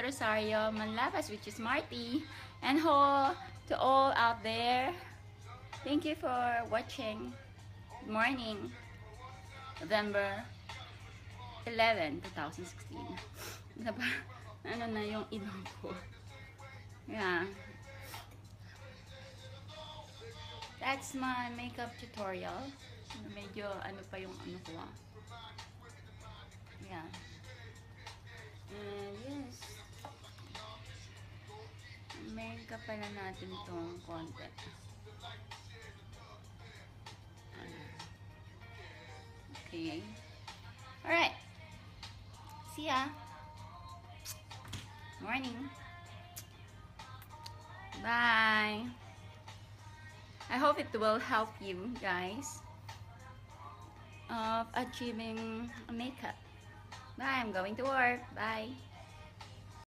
Rosario Manlabas, which is Marty. And ho to all out there. Thank you for watching. Good morning. November 11, 2016. Ano na yung ilong ko. Yeah. That's my makeup tutorial. Medyo ano pa yung ano ko. Yeah. And yes. Makeup pala natin itong konti. Okay. Alright. See ya. Morning. Bye. I hope it will help you guys of achieving makeup. Bye. I'm going to work. Bye.